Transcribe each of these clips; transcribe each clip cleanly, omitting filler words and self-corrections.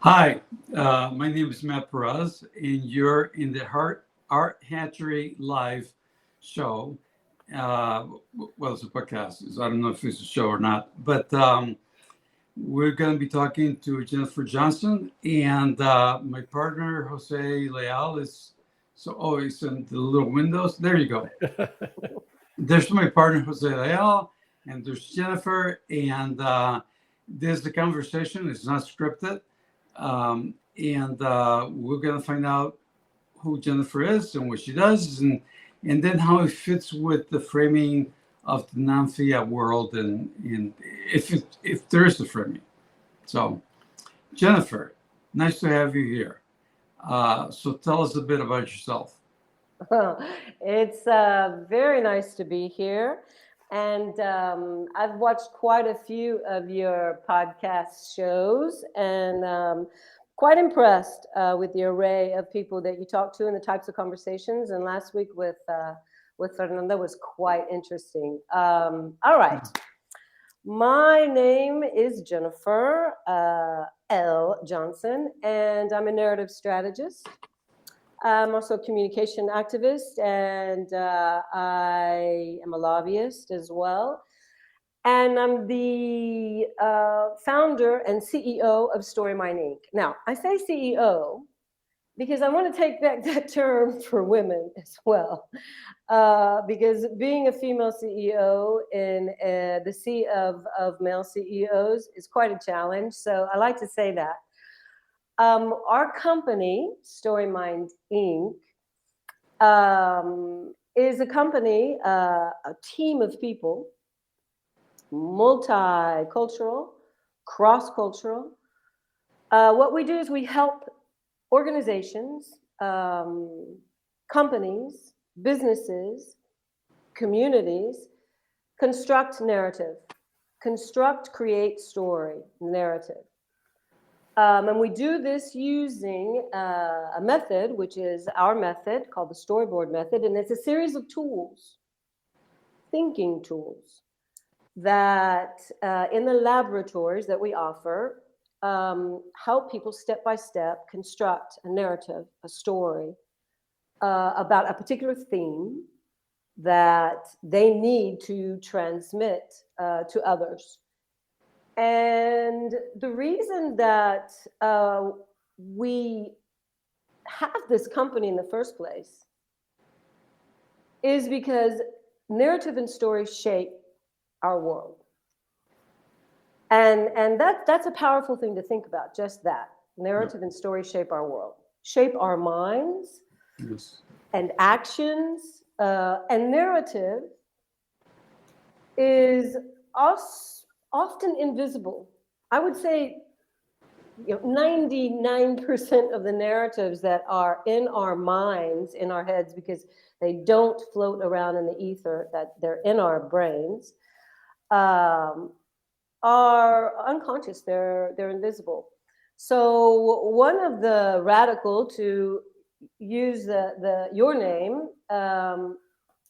Hi, my name is Matt Perez, and you're in the Art Hatchery Live show. Well, it's a podcast. So I don't know if it's a show or not, but we're going to be talking to Jennifer Johnson, and my partner Jose Leal is so always in the little windows. There you go. There's my partner Jose Leal, and there's Jennifer, and there's the conversation. It's not scripted, and we're gonna find out who Jennifer is and what she does, and then how it fits with the framing of the non-fiat world, and if there is a framing. So, Jennifer, nice to have you here. So tell us a bit about yourself. It's very nice to be here. And I've watched quite a few of your podcast shows and quite impressed with the array of people that you talk to and the types of conversations. And last week with Fernanda was quite interesting. All right. My name is Jennifer L. Johnson, and I'm a narrative strategist. I'm also a communication activist, and I am a lobbyist as well. And I'm the founder and CEO of Storymind Inc. Now, I say CEO because I want to take back that term for women as well. Because being a female CEO in the sea of male CEOs is quite a challenge. So I like to say that. Our company, Storymind Inc., is a company, a team of people, multicultural, cross-cultural. What we do is we help organizations, companies, businesses, communities construct narrative, create story, narrative. And we do this using a method, which is our method called the storyboard method. And it's a series of tools, thinking tools, that in the laboratories that we offer help people step by step construct a narrative, a story about a particular theme that they need to transmit to others. And the reason that we have this company in the first place is because narrative and story shape our world. And that's a powerful thing to think about, just that. Narrative and story shape our world, shape our minds Yes. and actions. And narrative is often invisible. I would say 99% of the narratives that are in our minds, in our heads, because they don't float around in the ether, that they're in our brains, are unconscious. They're invisible. So one of the radical, to use your name,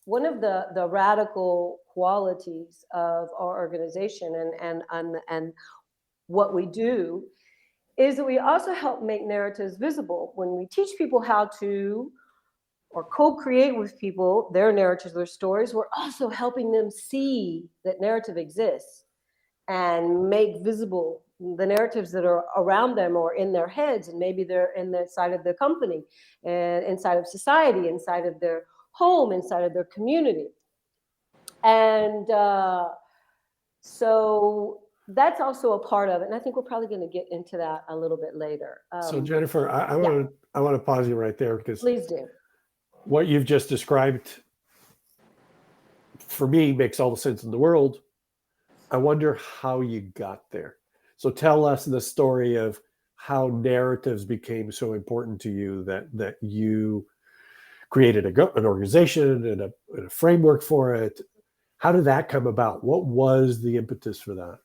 one of the radical qualities of our organization and what we do is that we also help make narratives visible. When we teach people how to, or co-create with people their narratives, their stories, we're also helping them see that narrative exists and make visible the narratives that are around them or in their heads, and maybe they're in the side of the company and inside of society, inside of their home, inside of their community. And so that's also a part of it. And I think we're probably going to get into that a little bit later. So Jennifer, I yeah. want to pause you right there, because Please do. what you've just described for me makes all the sense in the world. I wonder how you got there. So tell us the story of how narratives became so important to you that you created an organization and a framework for it. How did that come about? What was the impetus for that?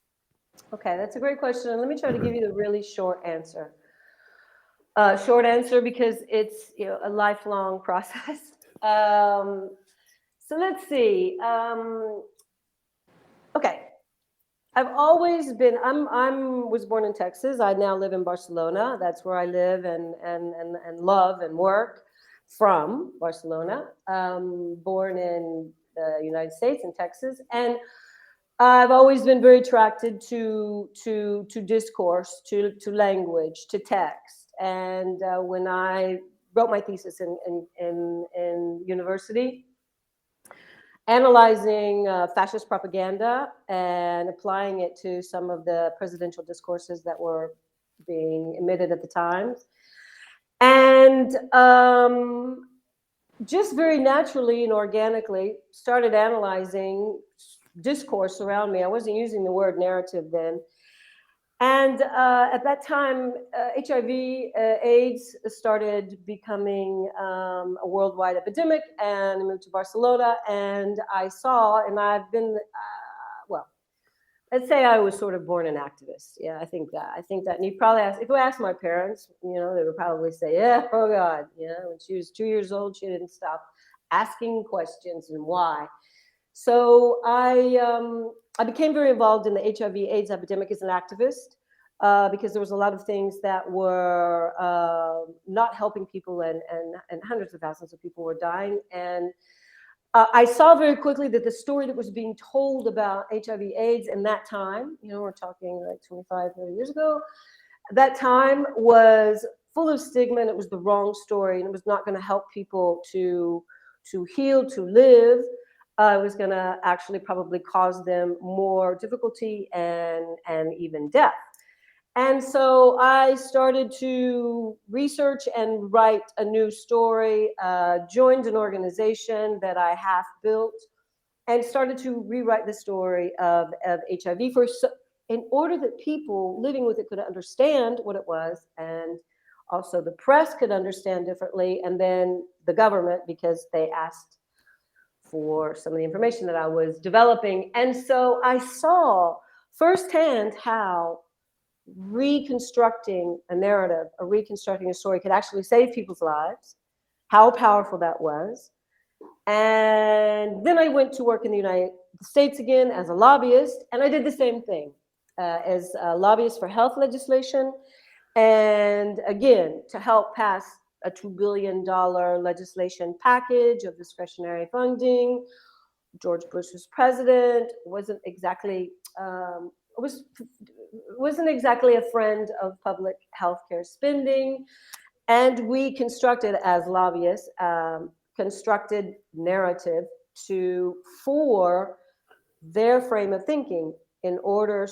Okay, that's a great question. And let me try to give you the really short answer. Short answer because it's a lifelong process. So let's see. Okay, I've always been. Was born in Texas. I now live in Barcelona. That's where I live and love and work from Barcelona. Born in the United States in Texas, and I've always been very attracted to discourse, to language, to text. And when I wrote my thesis in university, analyzing fascist propaganda and applying it to some of the presidential discourses that were being emitted at the time. And just very naturally and organically started analyzing discourse around me. I wasn't using the word narrative then. And at that time, HIV, AIDS started becoming a worldwide epidemic, and I moved to Barcelona, and I saw, and I've been, well, let's say I was sort of born an activist. Yeah, I think that. And you probably ask, if I asked my parents, you know, they would probably say, yeah, oh God, you know, when she was 2 years old, she didn't stop asking questions and why. So I became very involved in the HIV/AIDS epidemic as an activist because there was a lot of things that were not helping people, and hundreds of thousands of people were dying. And I saw very quickly that the story that was being told about HIV/AIDS in that time, you know, we're talking like 25, 30 years ago, that time was full of stigma, and it was the wrong story, and it was not going to help people to heal, to live. It was going to actually probably cause them more difficulty and even death. And so I started to research and write a new story, joined an organization that I half built, and started to rewrite the story of HIV in order that people living with it could understand what it was, and also the press could understand differently, and then the government, because they asked for some of the information that I was developing. And so I saw firsthand how reconstructing a narrative, or reconstructing a story, could actually save people's lives, how powerful that was. And then I went to work in the United States again as a lobbyist, and I did the same thing as a lobbyist for health legislation. And again, to help pass a $2 billion legislation package of discretionary funding. George Bush was president, wasn't exactly a friend of public healthcare spending. And we constructed, as lobbyists, constructed narrative for their frame of thinking in order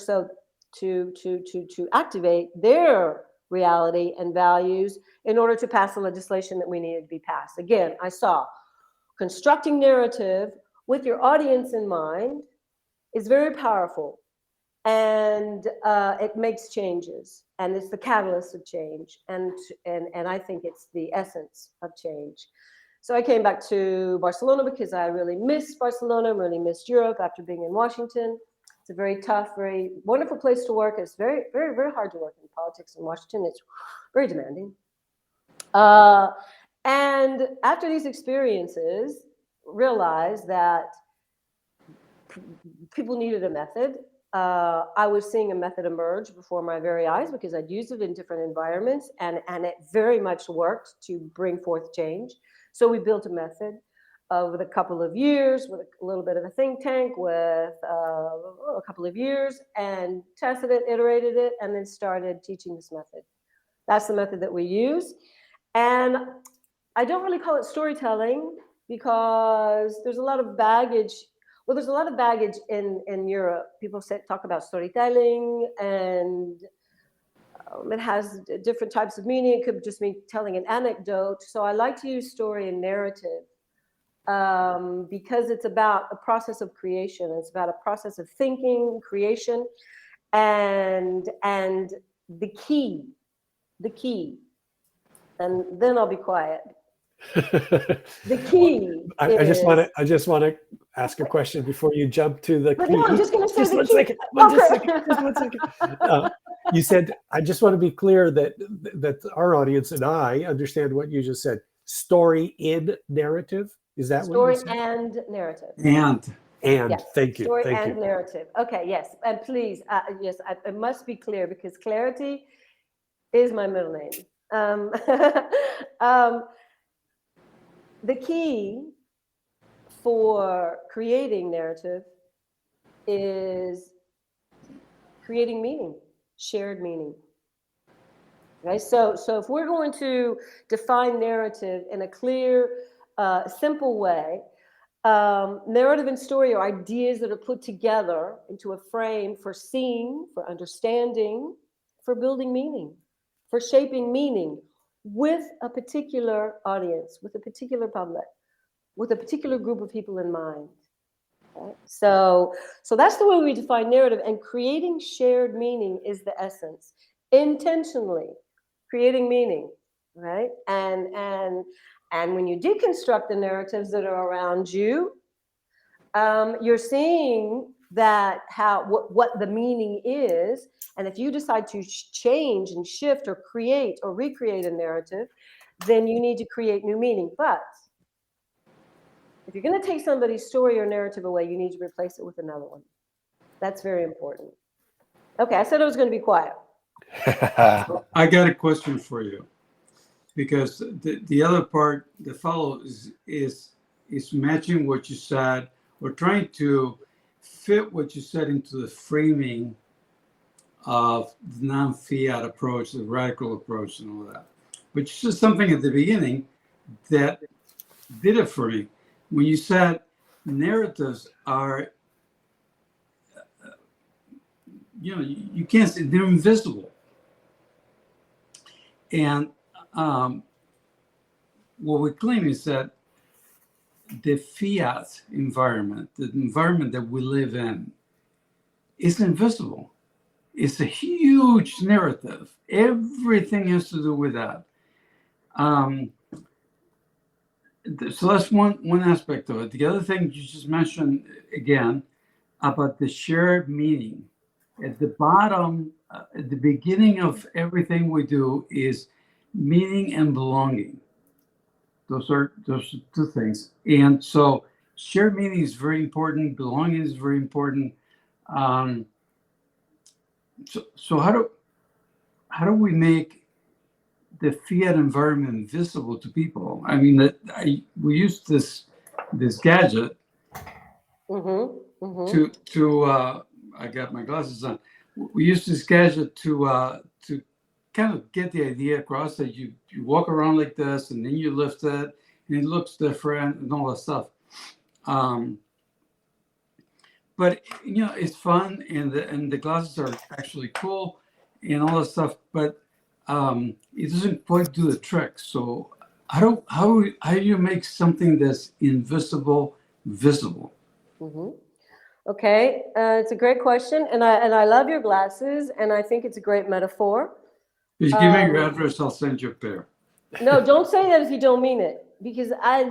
to activate their reality and values in order to pass the legislation that we needed to be passed. Again, I saw constructing narrative with your audience in mind is very powerful, and it makes changes, and it's the catalyst of change, and I think it's the essence of change. So I came back to Barcelona because I really missed Barcelona, really missed Europe after being in Washington. It's a very tough, very wonderful place to work. It's very, very, very hard to work in politics in Washington. It's very demanding. And after these experiences, realized that people needed a method. I was seeing a method emerge before my very eyes because I'd used it in different environments, and it very much worked to bring forth change. So we built a method with a couple of years, with a little bit of a think tank, with a couple of years, and tested it, iterated it, and then started teaching this method. That's the method that we use. And I don't really call it storytelling because there's a lot of baggage. Well, there's a lot of baggage in Europe. People talk about storytelling, and it has different types of meaning. It could just mean telling an anecdote. So I like to use story and narrative because it's about a process of creation. It's about a process of thinking, creation, and the key, and then I'll be quiet. The key. I just want to ask a question before you jump to the But key. no, I'm just going to say Just the one key. second. Just one second. You said, I just want to be clear that our audience and I understand what you just said. Story in narrative. Is that Story what you said? and narrative. And And Yes, thank you. story Thank and you. narrative. Okay, yes, and please, yes, it must be clear because clarity is my middle name. Um, um, the key for creating narrative is creating meaning, shared meaning. Right? So if we're going to define narrative in a clear, simple way, narrative and story are ideas that are put together into a frame for seeing, for understanding, for building meaning, for shaping meaning with a particular audience, with a particular public, with a particular group of people in mind. Okay? So that's the way we define narrative, and creating shared meaning is the essence. Intentionally creating meaning, right? And when you deconstruct the narratives that are around you, you're seeing that what the meaning is, and if you decide to change and shift or create or recreate a narrative, then you need to create new meaning. But if you're going to take somebody's story or narrative away, you need to replace it with another one. That's very important. Okay, I said I was going to be quiet. I got a question for you, because the other part that follows is matching what you said, or trying to fit what you said into the framing of the non-fiat approach, the radical approach, and all that. But you said something at the beginning that did it for me. When you said narratives are, you can't see, they're invisible. And what we claim is that the fiat environment, the environment that we live in, is invisible. It's a huge narrative. Everything has to do with that. So that's one aspect of it. The other thing you just mentioned again about the shared meaning. At the bottom, at the beginning of everything we do is meaning and belonging. Those are two things. And so shared meaning is very important. Belonging is very important. So how do we make the fiat environment visible to people? I mean, we use this gadget to I got my glasses on. We use this gadget to kind of get the idea across that you walk around like this, and then you lift it, and it looks different, and all that stuff. But it's fun, and the glasses are actually cool, and all that stuff. But it doesn't quite do the trick. So how do you make something that's invisible visible? Okay, it's a great question, and I love your glasses, and I think it's a great metaphor. If you give me your address, I'll send you a pair. No, don't say that if you don't mean it, because I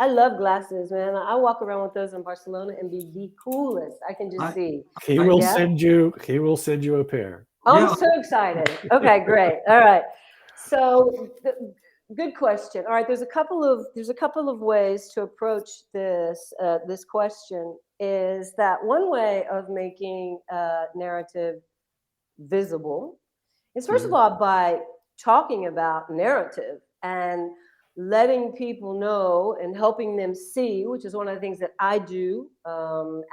love glasses, man. I walk around with those in Barcelona and be the coolest. I can just see. He will send you a pair. I'm so excited. Okay, great. All right. So good question. All right, there's a couple of ways to approach this question. Is that one way of making narrative visible is, first of all, by talking about narrative and letting people know and helping them see, which is one of the things that I do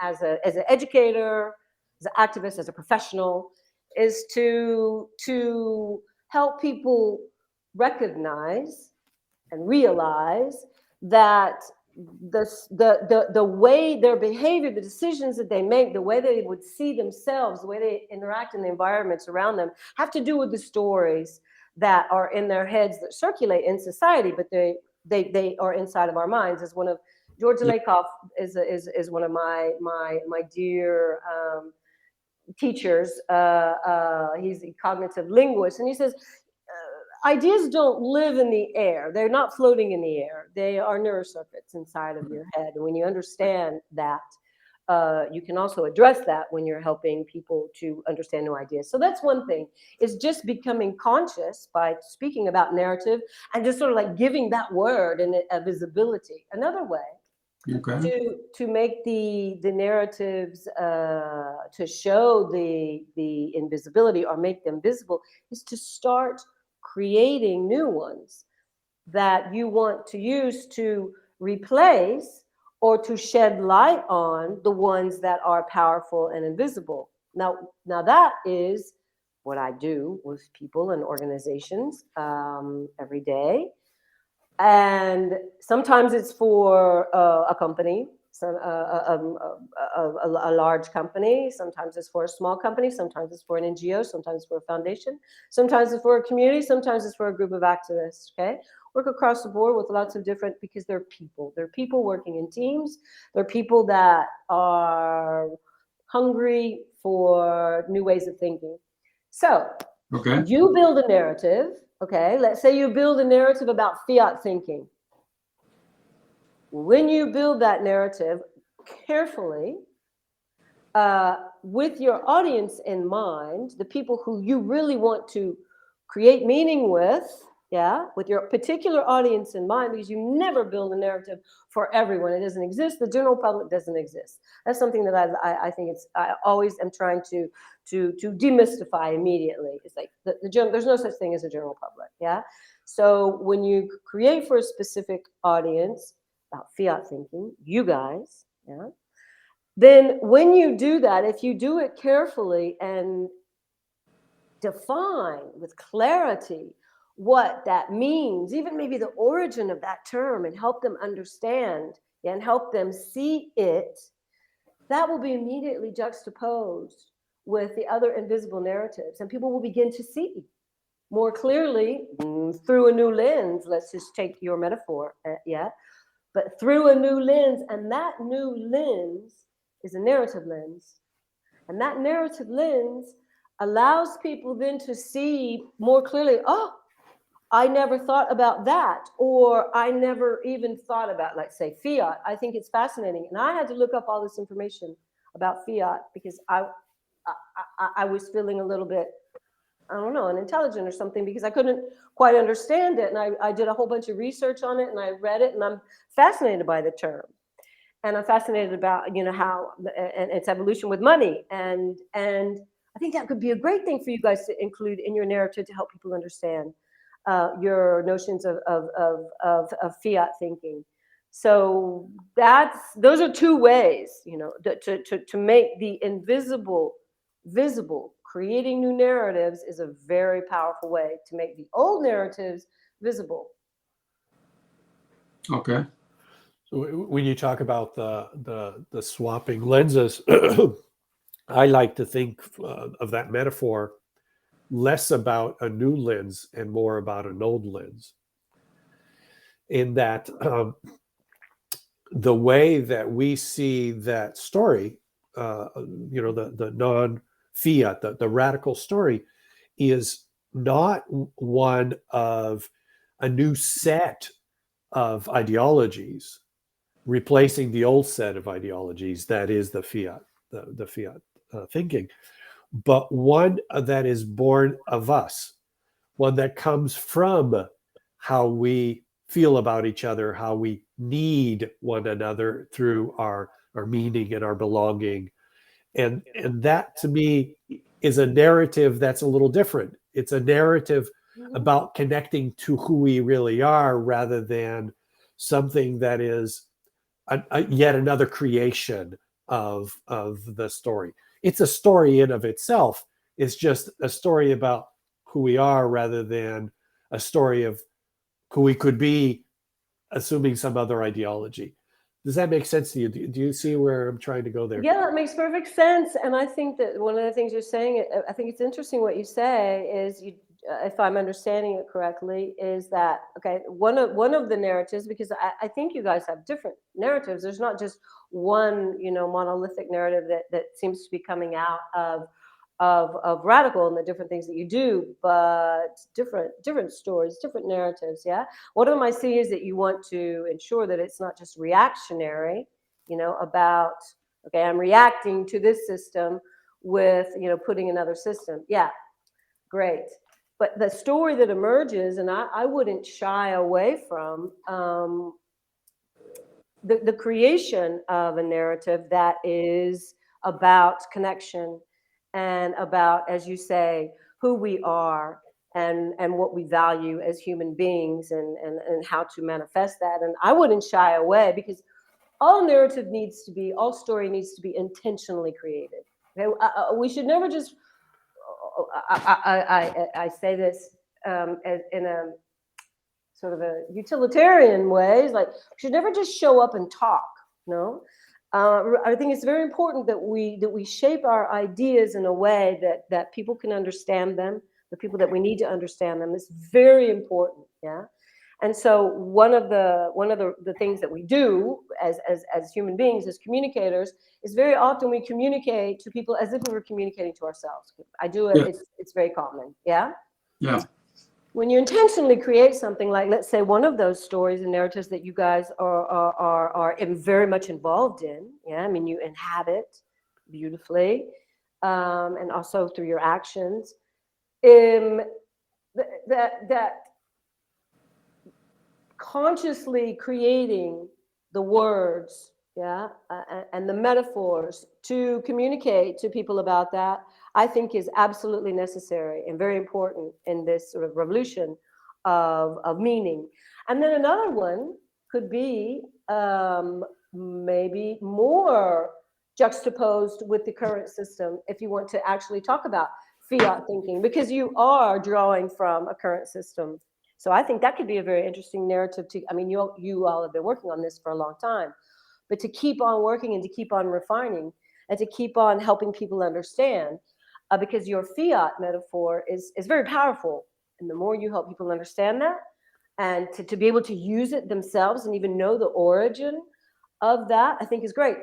as an educator, as an activist, as a professional, is to help people recognize and realize that the way their behavior, the decisions that they make, the way they would see themselves, the way they interact in the environments around them, have to do with the stories that are in their heads that circulate in society, but they are inside of our minds. As one of George Lakoff is one of my dear teachers. He's a cognitive linguist, and he says ideas don't live in the air. They're not floating in the air. They are neurocircuits inside of your head. And when you understand that, you can also address that when you're helping people to understand new ideas. So that's one thing, is just becoming conscious by speaking about narrative and just sort of like giving that word and a visibility. Another way Okay. to make the narratives to show the invisibility or make them visible is to start creating new ones that you want to use to replace or to shed light on the ones that are powerful and invisible. Now that is what I do with people and organizations every day. And sometimes it's for a company, a large company. Sometimes it's for a small company. Sometimes it's for an NGO. Sometimes it's for a foundation. Sometimes it's for a community. Sometimes it's for a group of activists. Okay, work across the board with lots of different, because they're people. They're people working in teams. They're people that are hungry for new ways of thinking. So Okay. you build a narrative. Okay, let's say you build a narrative about fiat thinking. When you build that narrative carefully, with your audience in mind, the people who you really want to create meaning with, yeah, with your particular audience in mind, because you never build a narrative for everyone. It doesn't exist. The general public doesn't exist. That's something that I think I always am trying to demystify immediately. It's like there's no such thing as a general public, yeah. So when you create for a specific audience about fiat thinking, you guys, yeah, then when you do that, if you do it carefully and define with clarity what that means, even maybe the origin of that term, and help them understand and help them see it, that will be immediately juxtaposed with the other invisible narratives. And people will begin to see more clearly through a new lens. Let's just take your metaphor, yeah, but through a new lens. And that new lens is a narrative lens. And that narrative lens allows people then to see more clearly, oh, I never thought about that, or I never even thought about, let's say, fiat. I think it's fascinating. And I had to look up all this information about fiat because I was feeling a little bit, I don't know, unintelligent or something, because I couldn't quite understand it. And I did a whole bunch of research on it, and I read it, and I'm fascinated by the term. And I'm fascinated about, how and its evolution with money. And I think that could be a great thing for you guys to include in your narrative to help people understand your notions of fiat thinking. So those are two ways, to make the invisible visible. Creating new narratives is a very powerful way to make the old narratives visible. Okay. So when you talk about the swapping lenses, I like to think of that metaphor less about a new lens and more about an old lens. In that the way that we see that story, the non-fiat, the radical story, is not one of a new set of ideologies replacing the old set of ideologies that is the fiat thinking, but one that is born of us, one that comes from how we feel about each other, how we need one another through our meaning and our belonging. And that to me is a narrative that's a little different. It's a narrative about connecting to who we really are rather than something that is yet another creation of the story. It's a story in of itself. It's just a story about who we are rather than a story of who we could be, assuming some other ideology. Does that make sense to you? Do you see where I'm trying to go there? Yeah, that makes perfect sense. And I think that one of the things you're saying, I think it's interesting what you say is, if I'm understanding it correctly, is that, okay, one of the narratives, because I think you guys have different narratives. There's not just one, monolithic narrative that seems to be coming out of radical and the different things that you do, but different stories, different narratives. Yeah. One of them I see is that you want to ensure that it's not just reactionary, about, okay, I'm reacting to this system with, putting another system. Yeah, great. But the story that emerges, and I wouldn't shy away from the creation of a narrative that is about connection and about, as you say, who we are and what we value as human beings and how to manifest that. And I wouldn't shy away because all narrative needs to be, all story needs to be intentionally created. Okay? We should never just, I say this as in a sort of a utilitarian way, like we should never just show up and talk. No, I think it's very important that we shape our ideas in a way that people can understand them, the people that we need to understand them. It's very important. Yeah. And so one of the things that we do as human beings, as communicators, is very often we communicate to people as if we were communicating to ourselves. I do it. Yeah. It's very common. Yeah. Yeah. When you intentionally create something like, let's say, one of those stories and narratives that you guys are very much involved in, yeah, I mean, you inhabit beautifully, and also through your actions, that consciously creating the words, yeah, and the metaphors to communicate to people about that, I think is absolutely necessary and very important in this sort of revolution of meaning. And then another one could be maybe more juxtaposed with the current system if you want to actually talk about fiat thinking, because you are drawing from a current system. So I think that could be a very interesting narrative to, I mean, you all have been working on this for a long time, but to keep on working and to keep on refining and to keep on helping people understand, because your fiat metaphor is very powerful. And the more you help people understand that and to be able to use it themselves and even know the origin of that, I think is great,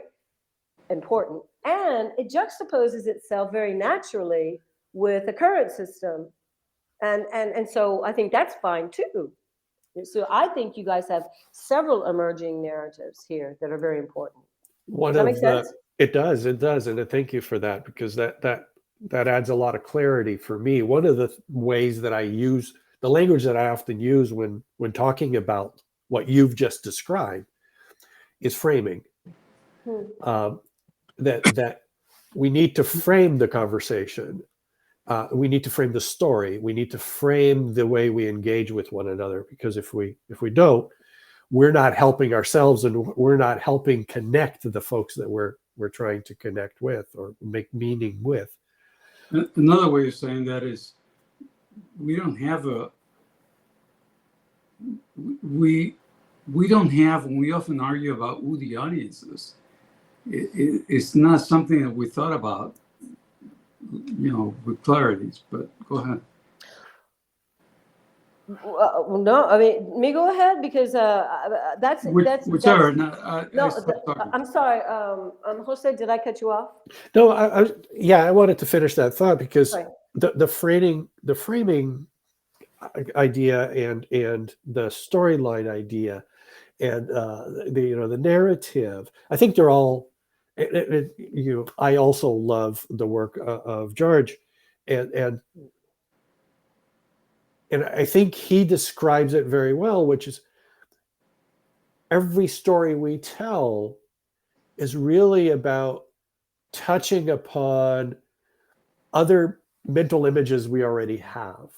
important. And it juxtaposes itself very naturally with the current system. And so I think that's fine too. So I think you guys have several emerging narratives here that are very important. One Does that of make sense? it does, and thank you for that, because that adds a lot of clarity for me. One of the ways that I use the language that I often use when talking about what you've just described is framing. That we need to frame the conversation. We need to frame the story. We need to frame the way we engage with one another, because if we don't, we're not helping ourselves, and we're not helping connect the folks that we're trying to connect with or make meaning with. Another way of saying that is we don't have, when we often argue about who the audience is, it's not something that we thought about, with clarities, but go ahead. No, I mean, me go ahead, because that's Whichever. I'm sorry, Jose, did I cut you off? No, I wanted to finish that thought, because Right. the framing idea and the storyline idea and the narrative, I think they're all. I also love the work of George, and I think he describes it very well, which is every story we tell is really about touching upon other mental images we already have.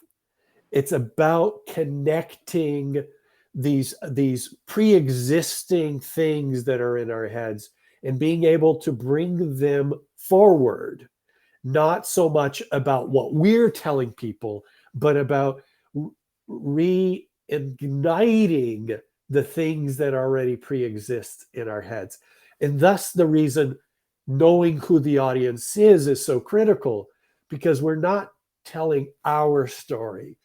It's about connecting these pre-existing things that are in our heads and being able to bring them forward, not so much about what we're telling people, but about reigniting the things that already pre-exist in our heads. And thus the reason knowing who the audience is so critical, because we're not telling our story.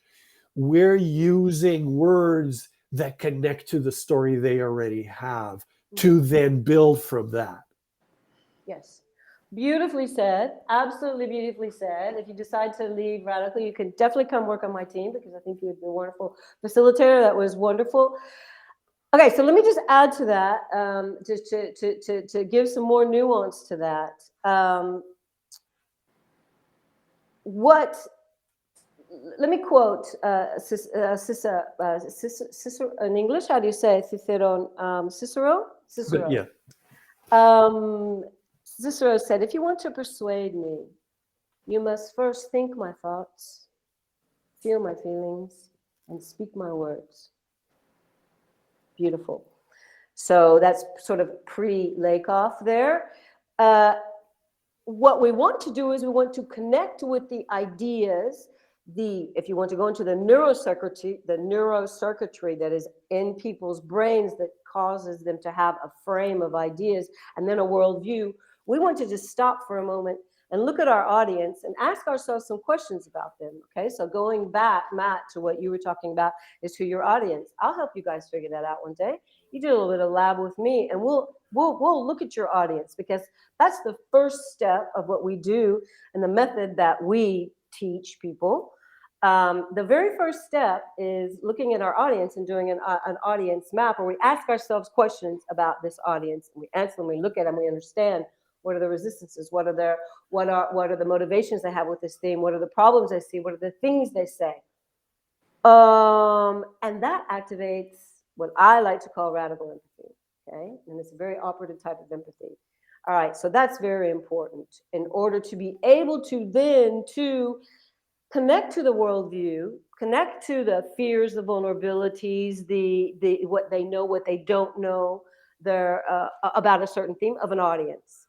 We're using words that connect to the story they already have to then build from that. Yes. Beautifully said. Absolutely beautifully said. If you decide to leave Radical, you can definitely come work on my team, because I think you would be a wonderful facilitator. That was wonderful. Okay, so let me just add to that, just to give some more nuance to that. Let me quote Cicero in English. How do you say Cicero? Cicero? Cicero. But yeah, Cicero said, if you want to persuade me, you must first think my thoughts, feel my feelings, and speak my words. Beautiful. So that's sort of pre-Lakoff there. What we want to do is we want to connect with the ideas, if you want to go into the neurocircuitry that is in people's brains that causes them to have a frame of ideas and then a worldview, we want to just stop for a moment and look at our audience and ask ourselves some questions about them. Okay, so going back, Matt, to what you were talking about is to your audience. I'll help you guys figure that out one day. You do a little bit of lab with me, and we'll look at your audience, because that's the first step of what we do and the method that we teach people. The very first step is looking at our audience and doing an audience map, where we ask ourselves questions about this audience, and we answer them, we look at them, we understand what are the resistances, what are the motivations they have with this theme, what are the problems they see, what are the things they say. And that activates what I like to call radical empathy, okay? And it's a very operative type of empathy. All right, so that's very important in order to be able to then to connect to the worldview, connect to the fears, the vulnerabilities, the what they know, what they don't know, about a certain theme of an audience.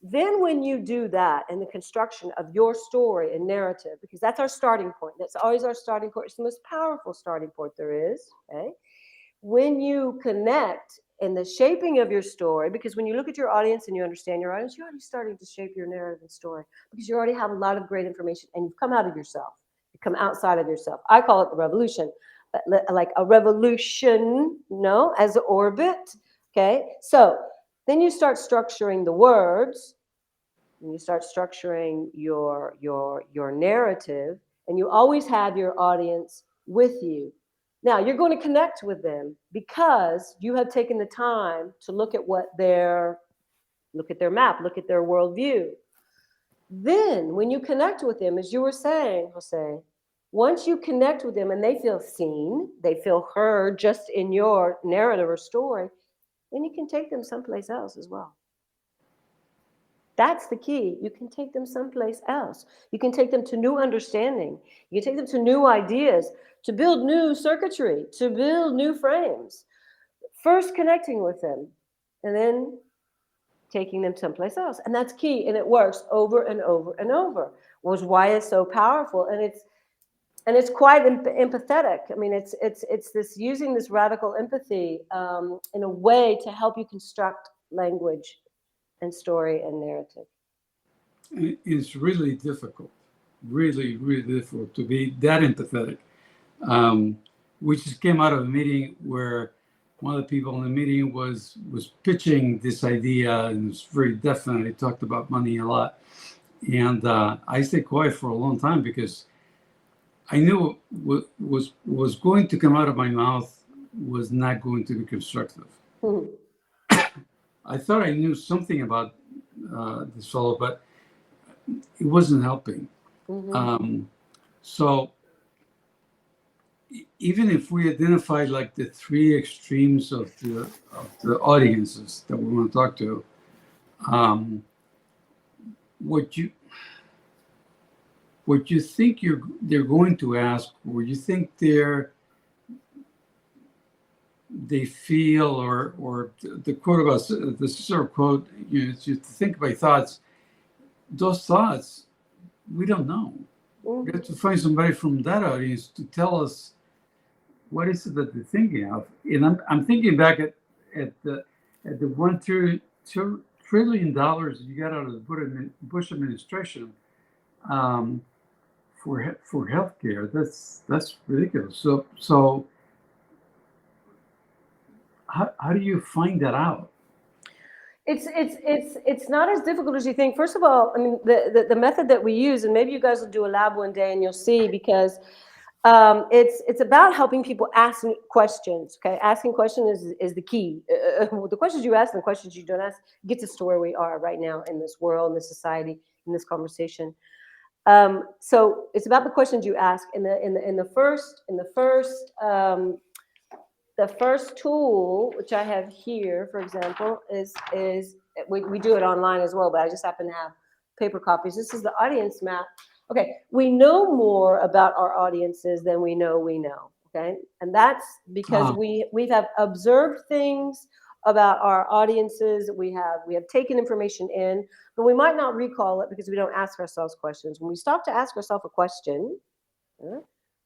Then when you do that in the construction of your story and narrative, because that's our starting point, that's always our starting point, it's the most powerful starting point there is, okay? When you connect in the shaping of your story, because when you look at your audience and you understand your audience, you're already starting to shape your narrative and story, because you already have a lot of great information and you've come out of yourself. You come outside of yourself. I call it the revolution, like a revolution, as an orbit, okay? So then you start structuring the words, and you start structuring your narrative, and you always have your audience with you. Now, you're going to connect with them because you have taken the time to look at their map, look at their worldview. Then, when you connect with them, as you were saying, Jose, once you connect with them and they feel seen, they feel heard just in your narrative or story, then you can take them someplace else as well. That's the key. You can take them someplace else. You can take them to new understanding. You can take them to new ideas, to build new circuitry, to build new frames. First connecting with them, and then taking them someplace else. And that's key, and it works over and over and over, which is why it's so powerful. And it's quite empathetic. I mean, it's this using this radical empathy in a way to help you construct language and story and narrative. It's really difficult, really, really difficult to be that empathetic. We just came out of a meeting where one of the people in the meeting was pitching this idea, and it was very definite. He talked about money a lot. And I stayed quiet for a long time because I knew what was going to come out of my mouth was not going to be constructive. Mm-hmm. I thought I knew something about this fellow, but it wasn't helping. Mm-hmm. So even if we identify like the three extremes of the audiences that we want to talk to, what you think they're going to ask, or you think they feel, or the quote about the Cicero quote, you think by thoughts. Those thoughts, we don't know. Mm-hmm. We have to find somebody from that audience to tell us what is it that they're thinking of. And I'm thinking back at the $1 trillion you got out of the Bush administration for healthcare. That's ridiculous. So how do you find that out? It's not as difficult as you think. First of all, I mean, the method that we use, and maybe you guys will do a lab one day and you'll see, because it's about helping people ask questions. Okay, asking questions is the key. The questions you ask and the questions you don't ask gets us to where we are right now in this world, in this society, in this conversation. So it's about the questions you ask. The the first tool, which I have here, for example, is we do it online as well, but I just happen to have paper copies. This is the audience map. Okay, we know more about our audiences than we know. Okay, and that's because we have observed things about our audiences. We have taken information in, but we might not recall it because we don't ask ourselves questions. When we stop to ask ourselves a question,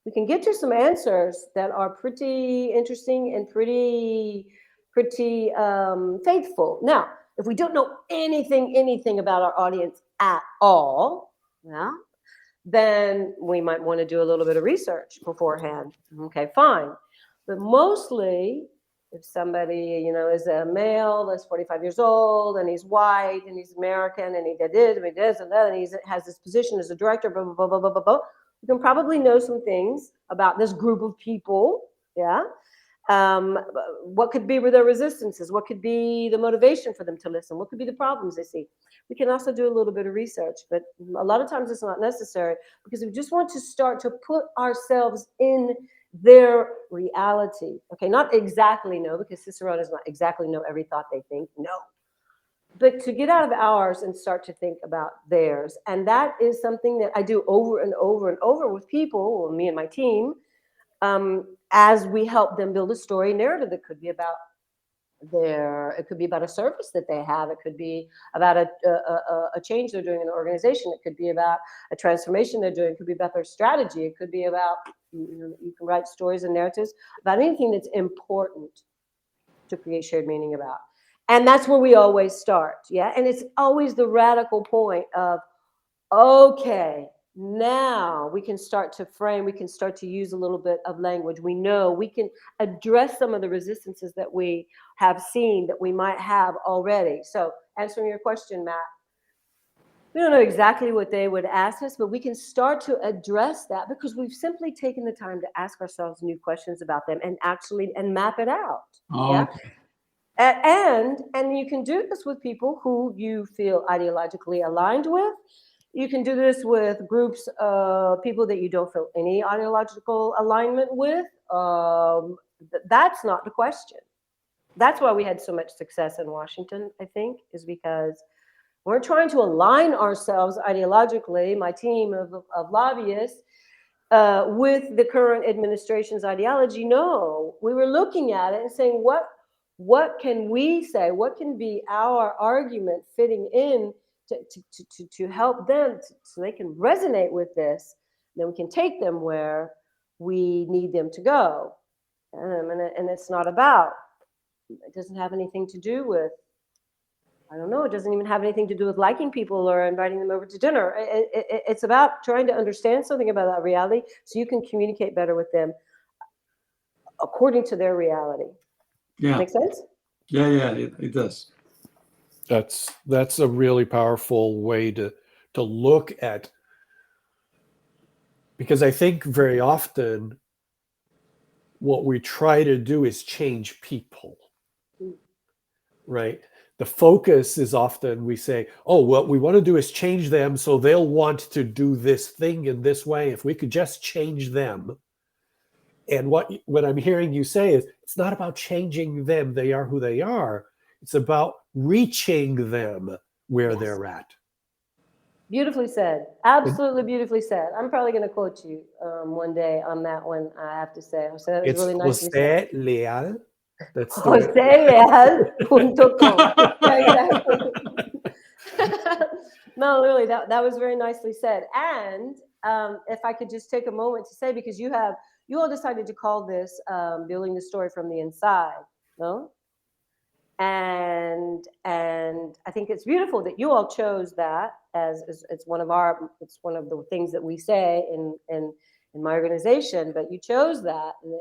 we can get to some answers that are pretty interesting and pretty faithful. Now, if we don't know anything about our audience at all, yeah, then we might want to do a little bit of research beforehand. Okay, fine. But mostly, if somebody, is a male that's 45 years old and he's white and he's American and he did this and he does and that and he has this position as a director, blah, blah, blah, blah, blah, blah, blah, you can probably know some things about this group of people, yeah? What could be their resistances? What could be the motivation for them to listen? What could be the problems they see? We can also do a little bit of research, but a lot of times it's not necessary because we just want to start to put ourselves in their reality. Okay, not exactly know, because Cicerone does not exactly know every thought they think, no. But to get out of ours and start to think about theirs. And that is something that I do over and over and over with people, or me and my team, as we help them build a story narrative that could be about it could be about a service that they have. It could be about a change they're doing in the organization. It could be about a transformation they're doing. It could be about their strategy. It could be about, you can write stories and narratives about anything that's important to create shared meaning about. And that's where we always start, yeah? And it's always the radical point of, okay, now we can start to frame, we can start to use a little bit of language. We know we can address some of the resistances that we have seen that we might have already. So answering your question, Matt, we don't know exactly what they would ask us, but we can start to address that because we've simply taken the time to ask ourselves new questions about them and map it out. Yeah. Okay. And you can do this with people who you feel ideologically aligned with. You can do this with groups of people that you don't feel any ideological alignment with. That's not the question. That's why we had so much success in Washington, I think, is because we're trying to align ourselves ideologically, my team of lobbyists, with the current administration's ideology. No, we were looking at it and saying, what can we say? What can be our argument fitting in to help them so they can resonate with this? Then we can take them where we need them to go. And it's not about, it doesn't have anything to do with, I don't know, it doesn't even have anything to do with liking people or inviting them over to dinner. It's about trying to understand something about that reality so you can communicate better with them according to their reality. Yeah. Make sense? Yeah, it does. That's a really powerful way to look at, because I think very often what we try to do is change people, right? The focus is often we say, oh, what we want to do is change them so they'll want to do this thing in this way. If we could just change them. And what I'm hearing you say is it's not about changing them. They are who they are. It's about reaching them where they're at. Beautifully said. Absolutely beautifully said. I'm probably going to quote you one day on that one, I have to say. So that was It's really nicely said. José Leal. That's the way. JoseLeal.com. Yeah, exactly. No, really, that was very nicely said. And if I could just take a moment to say, because you all decided to call this building the story from the inside, no? And I think it's beautiful that you all chose that as it's one of the things that we say in my organization. But you chose that, and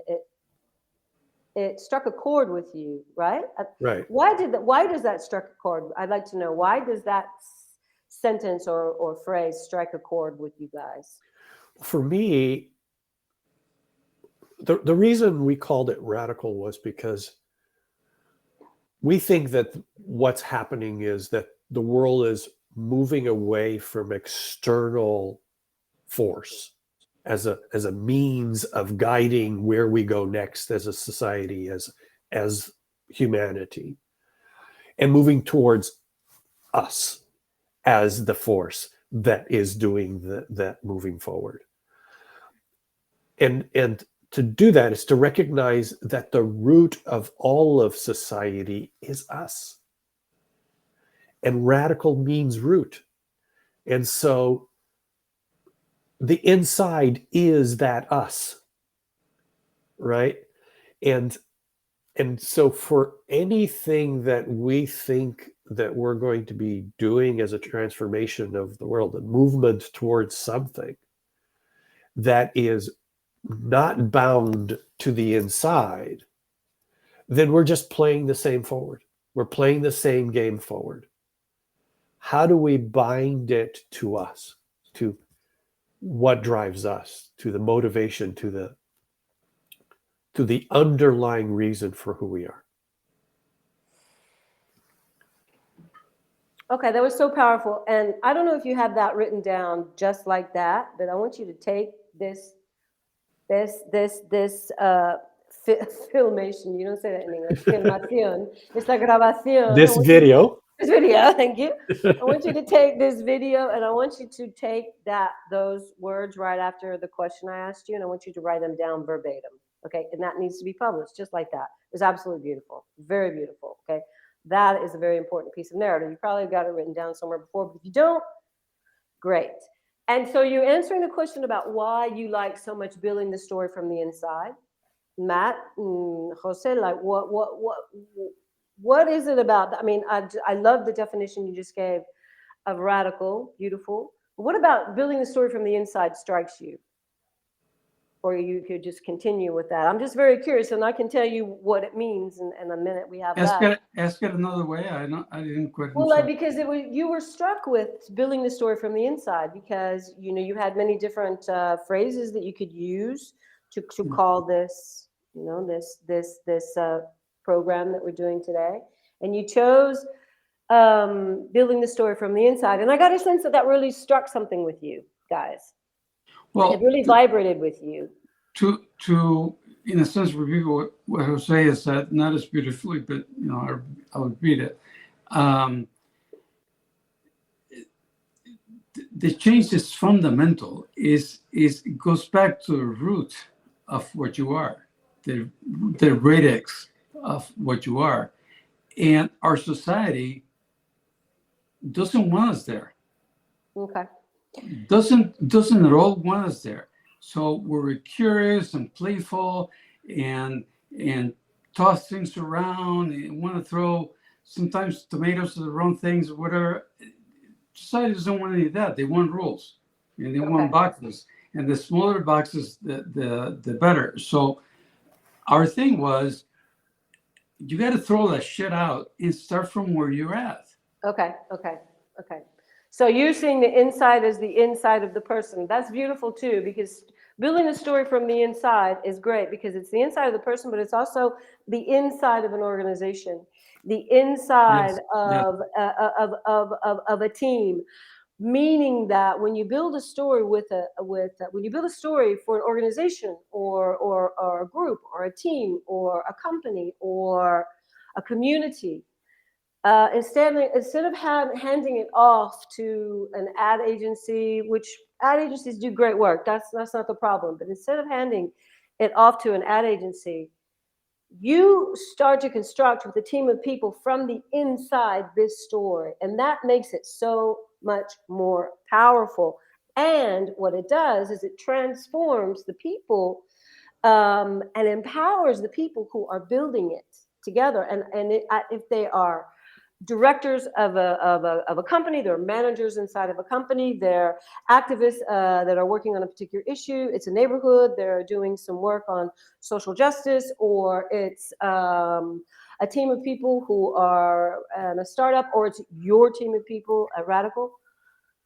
it struck a chord with you, right? Right. Why does that strike a chord? I'd like to know, why does that sentence or phrase strike a chord with you guys? For me, the reason we called it radical was because we think that what's happening is that the world is moving away from external force, as a means of guiding where we go next as a society, as humanity, and moving towards us as the force that is doing that moving forward. And to do that is to recognize that the root of all of society is us. And radical means root. And so the inside is that us, right? And so for anything that we think that we're going to be doing as a transformation of the world, a movement towards something that is not bound to the inside, then we're just playing the same forward. We're playing the same game forward. How do we bind it to us, to what drives us, to the motivation, to the underlying reason for who we are? Okay, that was so powerful. And I don't know if you have that written down just like that, but I want you to take this filmation. You don't say that in English. Filmación. Esta grabación. This video. This video, thank you. I want you to take this video and I want you to take those words right after the question I asked you, and I want you to write them down verbatim. Okay, and that needs to be published just like that. It was absolutely beautiful, very beautiful. Okay, that is a very important piece of narrative. You probably got it written down somewhere before, but if you don't, great. And so you're answering the question about why you like so much building the story from the inside. Matt, Jose, like what is it about? I mean, I love the definition you just gave of radical, beautiful. But what about building the story from the inside strikes you? Or you could just continue with that. I'm just very curious, and I can tell you what it means in a minute we have left. Ask it another way. I didn't quite. Well, like, because you were struck with building the story from the inside, because you had many different phrases that you could use to call this, this program that we're doing today, and you chose building the story from the inside, and I got a sense that really struck something with you guys. Well, it really vibrated with you. To in a sense repeat what Jose has said, not as beautifully, but I'll repeat it. The change is fundamental. It goes back to the root of what you are, the radix of what you are, and our society doesn't want us there. Okay. Doesn't at all want us there. So we're curious and playful and toss things around and want to throw sometimes tomatoes to the wrong things or whatever. Society doesn't want any of that. They want rules and they want boxes. And the smaller boxes, the better. So our thing was, you got to throw that shit out and start from where you're at. Okay. So you're seeing the inside as the inside of the person. That's beautiful too, because building a story from the inside is great because it's the inside of the person, but it's also the inside of an organization, the inside of a team. Meaning that when you build a story when you build a story for an organization or a group or a team or a company or a community, instead of handing it off to an ad agency, which ad agencies do great work, that's not the problem, but instead of handing it off to an ad agency, you start to construct with a team of people from the inside this story, and that makes it so much more powerful. And what it does is it transforms the people and empowers the people who are building it together. And if they are directors of a company, they're managers inside of a company, they're activists that are working on a particular issue, it's a neighborhood, they're doing some work on social justice, or it's a team of people who are in a startup, or it's your team of people at Radical.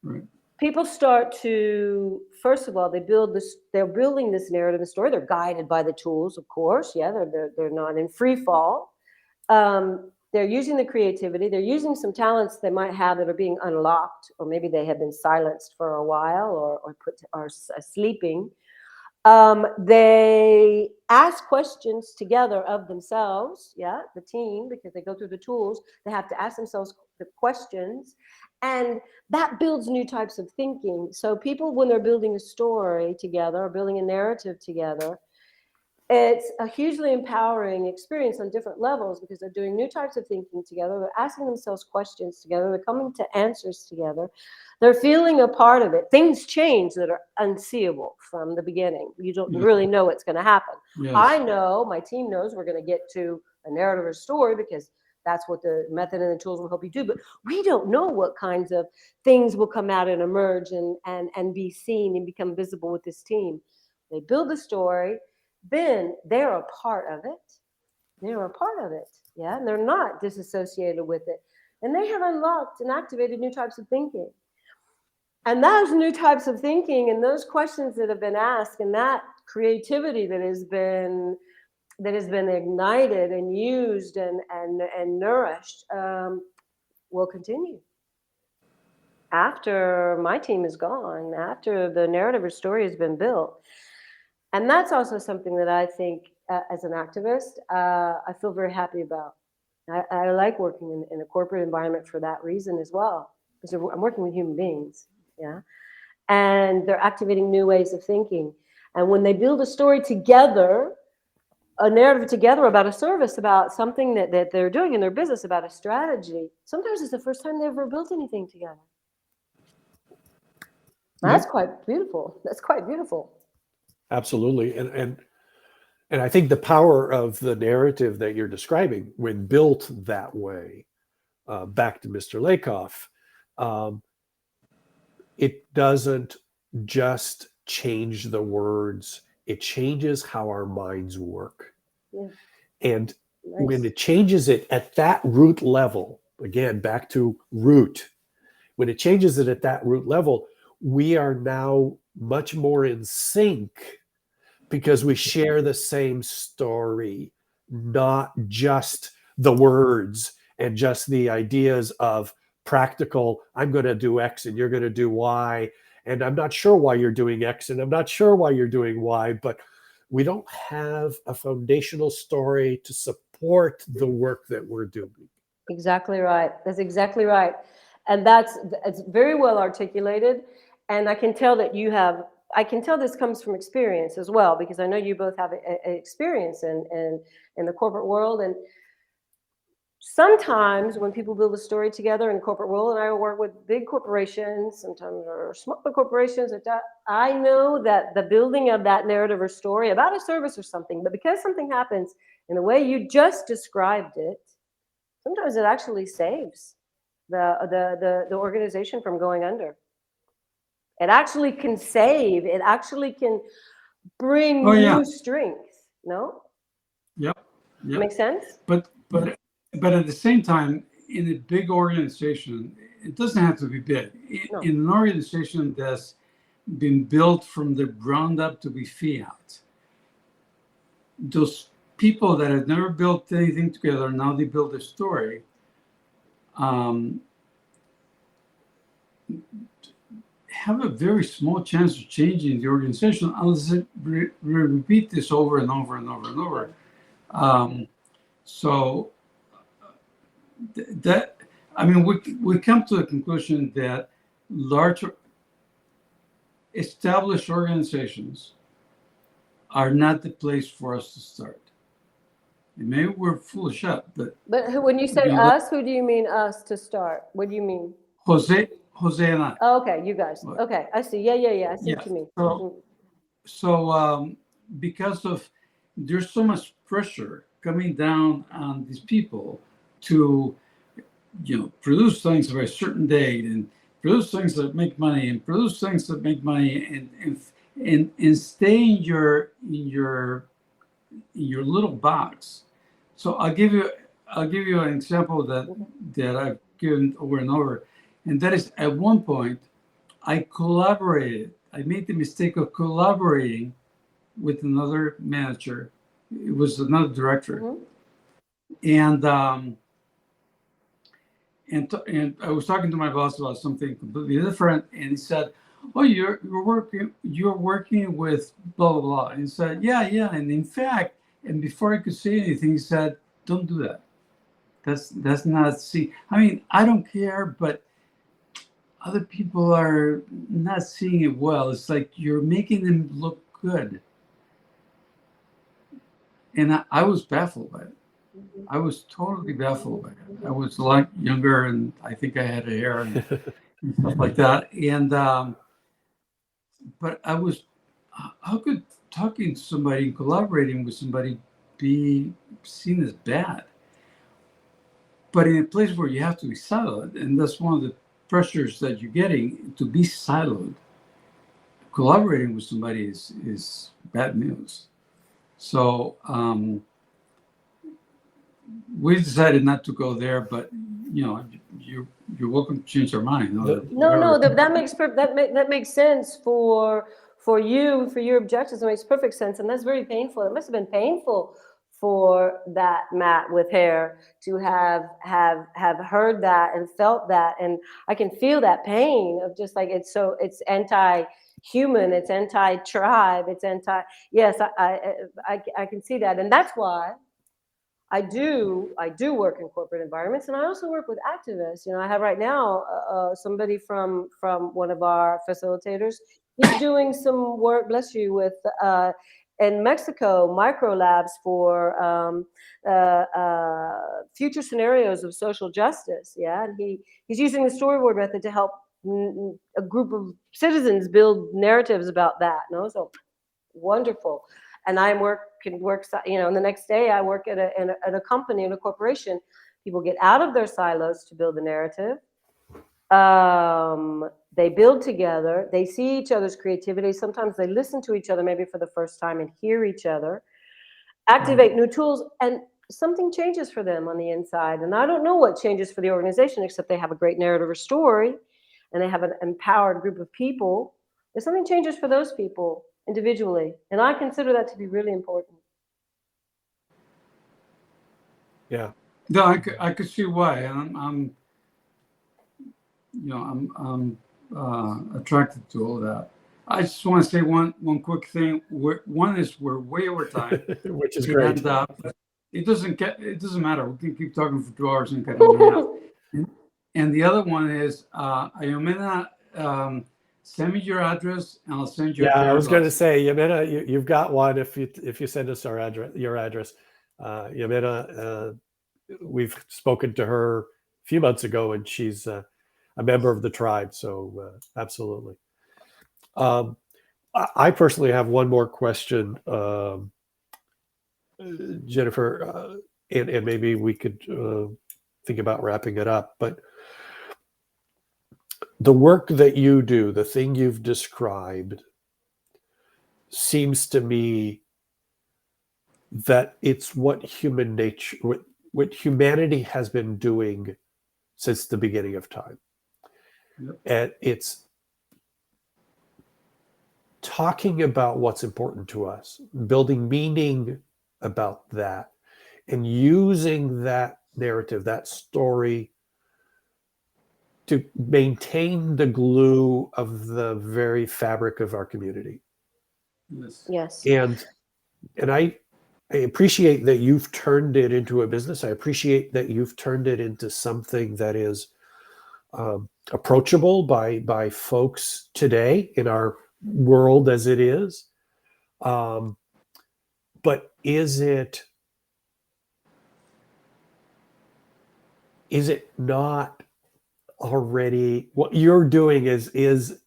Right. People start to, first of all, they're building this narrative and story. They're guided by the tools, of course. Yeah, they're not in free fall. They're using the creativity. They're using some talents they might have that are being unlocked, or maybe they have been silenced for a while or sleeping. They ask questions together of themselves, yeah, the team, because they go through the tools. They have to ask themselves the questions, and that builds new types of thinking. So people, when they're building a story together or building a narrative together, it's a hugely empowering experience on different levels because they're doing new types of thinking together. They're asking themselves questions together. They're coming to answers together. They're feeling a part of it. Things change that are unseeable from the beginning. You don't really know what's going to happen. Yes. I know, my team knows we're going to get to a narrative or story because that's what the method and the tools will help you do. But we don't know what kinds of things will come out and emerge and be seen and become visible with this team. They build the story. Then they're a part of it. They're a part of it. Yeah. And they're not disassociated with it. And they have unlocked and activated new types of thinking. And those new types of thinking and those questions that have been asked and that creativity that has been ignited and used and nourished will continue. After my team is gone, after the narrative or story has been built. And that's also something that I think, as an activist, I feel very happy about. I like working in a corporate environment for that reason as well, because I'm working with human beings, yeah, and they're activating new ways of thinking. And when they build a story together, a narrative together about a service, about something that they're doing in their business, about a strategy, sometimes it's the first time they've ever built anything together. That's quite beautiful. That's quite beautiful. Absolutely. And I think the power of the narrative that you're describing, when built that way, back to Mr. Lakoff, it doesn't just change the words, it changes how our minds work. Yeah. And Nice. when it changes it at that root level, again, back to root, when it changes it at that root level, we are now much more in sync because we share the same story, not just the words and just the ideas of practical, I'm going to do X and you're going to do Y. And I'm not sure why you're doing X and I'm not sure why you're doing Y, but we don't have a foundational story to support the work that we're doing. Exactly right. That's exactly right. And it's very well articulated. And I can tell that I can tell this comes from experience as well, because I know you both have an experience in the corporate world. And sometimes when people build a story together in the corporate world, and I work with big corporations, sometimes or smaller corporations, I know that the building of that narrative or story about a service or something, but because something happens in the way you just described it, sometimes it actually saves the organization from going under. It actually can save. It actually can bring new strength. No? Yep. Make sense? But at the same time, in a big organization, it doesn't have to be big. No. In an organization that's been built from the ground up to be fiat, those people that have never built anything together, now they build a story. Have a very small chance of changing the organization unless it repeat this over and over and over and over. So that, I mean, we come to the conclusion that large established organizations are not the place for us to start. And maybe we're full of shit, but when you say us, who do you mean us to start? What do you mean? Jose and I. Oh, okay, you guys. Okay, I see. Yeah. I see what you mean. So because of there's so much pressure coming down on these people to, produce things by a certain date and produce things that make money and produce things that make money and stay in your little box. So I'll give you an example that I've given over and over. And that is, at one point, I made the mistake of collaborating with another manager. It was another director. Mm-hmm. And I was talking to my boss about something completely different. And he said, "Oh, you're working with blah blah blah," and he said, "Yeah, yeah." And in fact, and before I could say anything, he said, "Don't do that. That's not see. I mean, I don't care, but other people are not seeing it well. It's like you're making them look good." And I was baffled by it. I was totally baffled by it. I was a lot younger, and I think I had hair and stuff like that. And but I was, how could talking to somebody and collaborating with somebody be seen as bad? But in a place where you have to be siloed, and that's one of the pressures that you're getting to be siloed, collaborating with somebody is bad news. So we decided not to go there, but you know, you're welcome to change our mind. No, that makes sense for you, for your objectives. It makes perfect sense, and that's very painful. It must have been painful for that Matt with hair to have heard that and felt that, and I can feel that pain of just like it's anti-human, it's anti-tribe, it's anti. Yes, I can see that, and that's why. I do work in corporate environments, and I also work with activists. You know, I have right now somebody from one of our facilitators. He's doing some work, bless you, with in Mexico micro labs for future scenarios of social justice. Yeah, and he's using the storyboard method to help a group of citizens build narratives about that. No, so wonderful. And can work, you know, and the next day I work at a company, in a corporation. People get out of their silos to build a narrative. They build together. They see each other's creativity. Sometimes they listen to each other maybe for the first time and hear each other, activate new tools, and something changes for them on the inside. And I don't know what changes for the organization, except they have a great narrative or story, and they have an empowered group of people. There's something changes for those people individually, and I consider that to be really important. Yeah. No, I could see why. I'm you know, I'm attracted to all that. I just want to say one quick thing. One is we're way over time, Which is great. and it doesn't matter. We can keep talking for 2 hours and cut it in half. And the other one is Ayomena, send me your address and I'll send you. Yeah, I was going to say, Yamina, you've got one if you send us your address. Yamina, we've spoken to her a few months ago, and she's a member of the tribe. So absolutely. I personally have one more question, Jennifer, and maybe we could think about wrapping it up. But the work that you do, the thing you've described, seems to me that it's what human nature, what humanity has been doing since the beginning of time. Yep. And it's talking about what's important to us, building meaning about that, and using that narrative, that story, to maintain the glue of the very fabric of our community. Yes. Yes. And I appreciate that you've turned it into a business. I appreciate that you've turned it into something that is approachable by folks today in our world as it is. But is it not already what you're doing is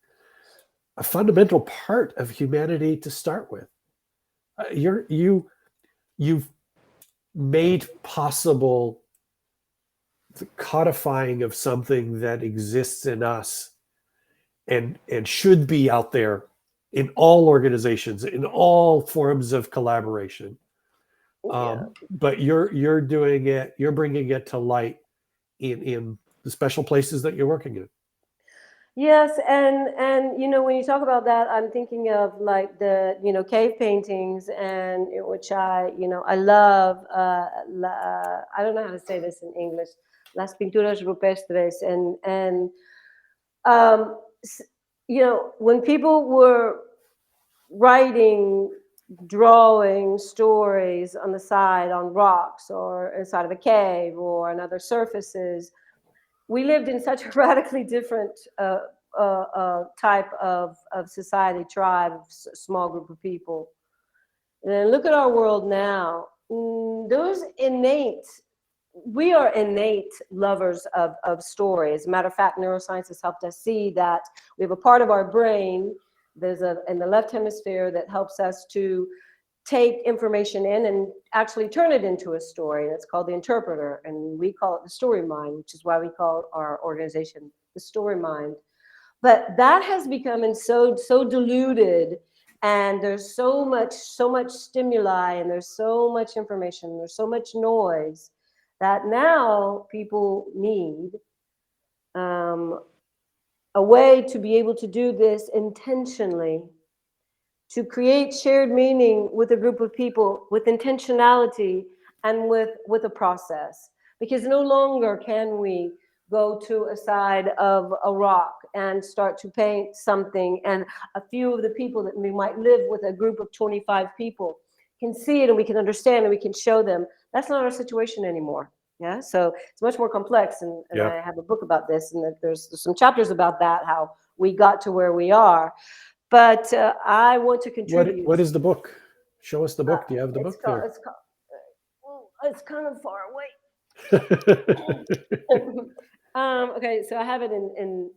a fundamental part of humanity to start with? You've made possible the codifying of something that exists in us and should be out there in all organizations, in all forms of collaboration. But you're doing it, you're bringing it to light in the special places that you're working in. Yes, and you know, when you talk about that, I'm thinking of like the cave paintings, and which I love. I don't know how to say this in English. Las pinturas rupestres, and when people were writing, drawing stories on the side on rocks or inside of a cave or on other surfaces, we lived in such a radically different type of society, tribe, small group of people. And then look at our world now. We are innate lovers of story. As a matter of fact, neuroscience has helped us see that we have a part of our brain, in the left hemisphere, that helps us to take information in and actually turn it into a story. And it's called the interpreter. And we call it the story mind, which is why we call our organization the story mind. But that has become so diluted, and there's so much stimuli, and there's so much information, there's so much noise, that now people need a way to be able to do this intentionally, to create shared meaning with a group of people, with intentionality and with a process. Because no longer can we go to a side of a rock and start to paint something, and a few of the people that we might live with, a group of 25 people, can see it and we can understand and we can show them. That's not our situation anymore. Yeah, so it's much more complex, and I have a book about this, and there's some chapters about that, how we got to where we are. But I want to contribute. What is the book? Show us the book. Do you have the book there? It's kind of far away. Okay, so I have it in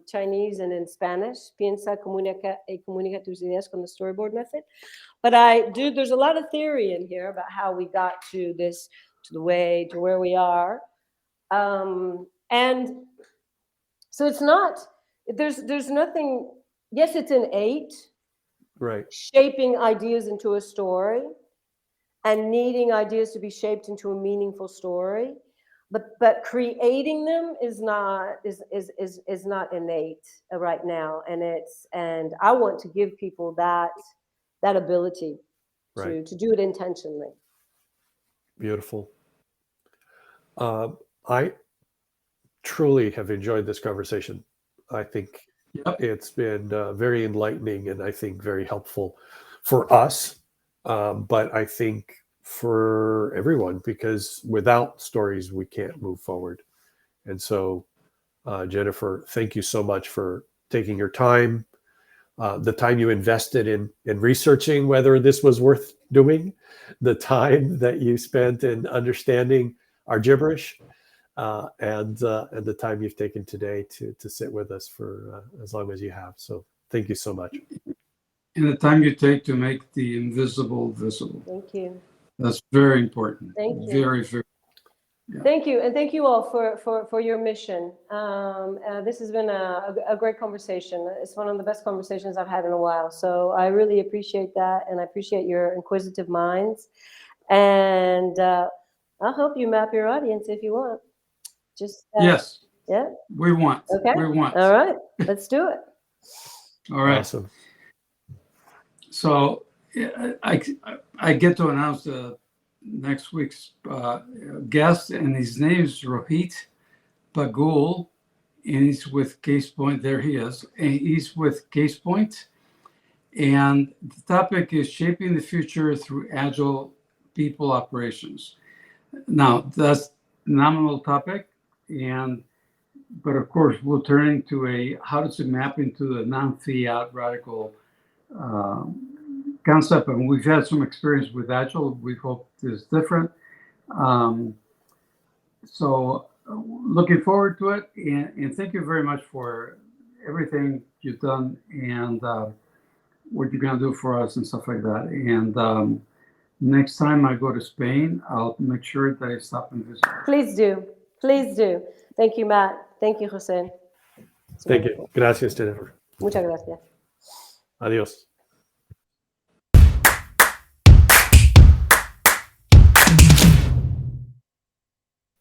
Chinese and in Spanish. Piensa, comunica y comunica tus ideas con the storyboard method. But there's a lot of theory in here about how we got to this, to where we are. And so it's not, there's nothing, yes, it's innate. Right. Shaping ideas into a story and needing ideas to be shaped into a meaningful story. But creating them is not innate right now, and I want to give people that ability to do it intentionally. Beautiful. I truly have enjoyed this conversation. I think it's been very enlightening, and I think very helpful for us, but I think for everyone, because without stories, we can't move forward. And so, Jennifer, thank you so much for taking your time, the time you invested in researching whether this was worth doing, the time that you spent in understanding our gibberish, and the time you've taken today to sit with us for as long as you have. So thank you so much. And the time you take to make the invisible visible. Thank you. That's very important. Thank you. Very, very. Yeah. Thank you, and thank you all for your mission. This has been a great conversation. It's one of the best conversations I've had in a while. So I really appreciate that, and I appreciate your inquisitive minds. And I'll help you map your audience if you want. Just yes. Yeah. We want. Okay. We want. All right. Let's do it. All right. Awesome. So I get to announce next week's guest, and his name is Rohit Bagul, and he's with Case Point. There he is. And he's with Case Point, and the topic is shaping the future through agile people operations. Now, that's a nominal topic, but of course, we'll turn into how does it map into the non-fiat radical concept, and we've had some experience with Agile. We hope it's different. So looking forward to it, and thank you very much for everything you've done and what you're going to do for us and stuff like that. And next time I go to Spain, I'll make sure that I stop and visit. Please do. Please do. Thank you, Matt. Thank you, Jose. Thank you. Gracias, Jennifer. Muchas gracias. Adiós.